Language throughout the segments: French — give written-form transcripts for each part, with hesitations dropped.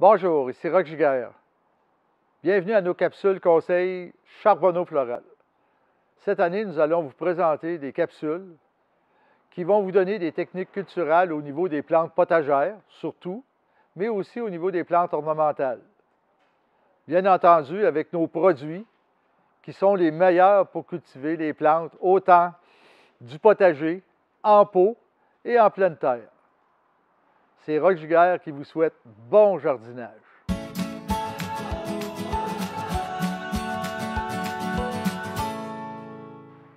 Bonjour, ici Roch Giguère. Bienvenue à nos capsules conseils Charbonneau-Floral. Cette année, nous allons vous présenter des capsules qui vont vous donner des techniques culturales au niveau des plantes potagères, surtout, mais aussi au niveau des plantes ornementales. Bien entendu, avec nos produits qui sont les meilleurs pour cultiver les plantes, autant du potager, en pot et en pleine terre. C'est Roch Giguère qui vous souhaite bon jardinage.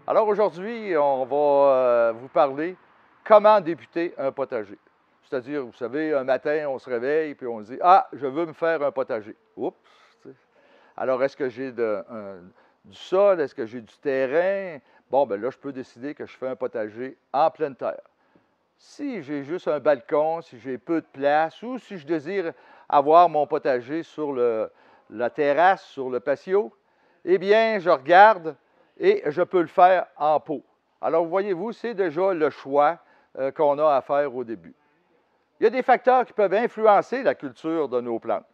Alors aujourd'hui, on va vous parler comment débuter un potager. C'est-à-dire, vous savez, un matin, on se réveille et on se dit « Ah, je veux me faire un potager. » Oups! Alors, est-ce que j'ai du sol? Est-ce que j'ai du terrain? Bon, bien là, je peux décider que je fais un potager en pleine terre. Si j'ai juste un balcon, si j'ai peu de place ou si je désire avoir mon potager sur la terrasse, sur le patio, eh bien, je regarde et je peux le faire en pot. Alors, voyez-vous, c'est déjà le choix qu'on a à faire au début. Il y a des facteurs qui peuvent influencer la culture de nos plantes.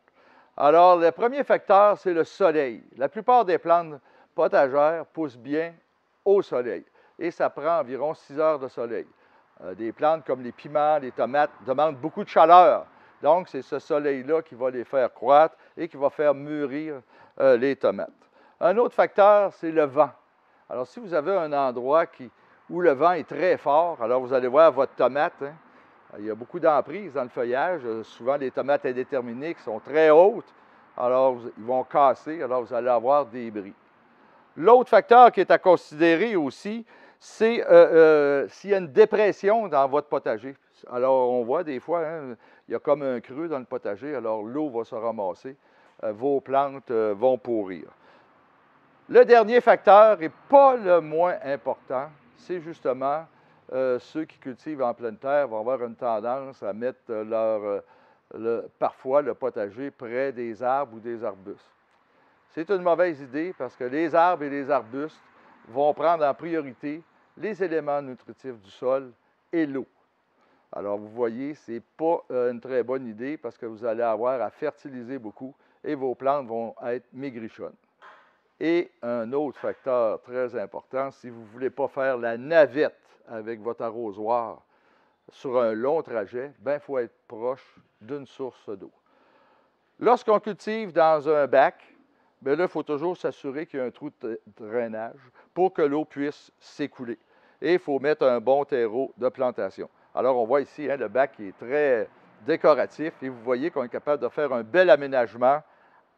Alors, le premier facteur, c'est le soleil. La plupart des plantes potagères poussent bien au soleil et ça prend environ 6 heures de soleil. Des plantes comme les piments, les tomates demandent beaucoup de chaleur. Donc, c'est ce soleil-là qui va les faire croître et qui va faire mûrir les tomates. Un autre facteur, c'est le vent. Alors, si vous avez un endroit où le vent est très fort, alors vous allez voir votre tomate, hein, il y a beaucoup d'emprise dans le feuillage. Souvent, les tomates indéterminées qui sont très hautes, alors ils vont casser, alors vous allez avoir des bris. L'autre facteur qui est à considérer aussi, c'est s'il y a une dépression dans votre potager. Alors, on voit des fois, hein, il y a comme un creux dans le potager, alors l'eau va se ramasser, vos plantes vont pourrir. Le dernier facteur, et pas le moins important, c'est justement ceux qui cultivent en pleine terre vont avoir une tendance à mettre parfois le potager près des arbres ou des arbustes. C'est une mauvaise idée parce que les arbres et les arbustes vont prendre en priorité les éléments nutritifs du sol et l'eau. Alors, vous voyez, ce n'est pas une très bonne idée parce que vous allez avoir à fertiliser beaucoup et vos plantes vont être maigrichonnes. Et un autre facteur très important, si vous ne voulez pas faire la navette avec votre arrosoir sur un long trajet, bien, il faut être proche d'une source d'eau. Lorsqu'on cultive dans un bac, bien là, il faut toujours s'assurer qu'il y a un trou de drainage pour que l'eau puisse s'écouler. Et il faut mettre un bon terreau de plantation. Alors, on voit ici, hein, le bac qui est très décoratif et vous voyez qu'on est capable de faire un bel aménagement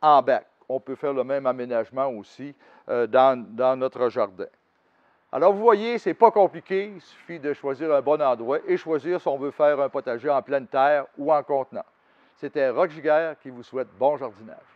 en bac. On peut faire le même aménagement aussi dans notre jardin. Alors, vous voyez, ce n'est pas compliqué. Il suffit de choisir un bon endroit et choisir si on veut faire un potager en pleine terre ou en contenant. C'était Roch Giguère qui vous souhaite bon jardinage.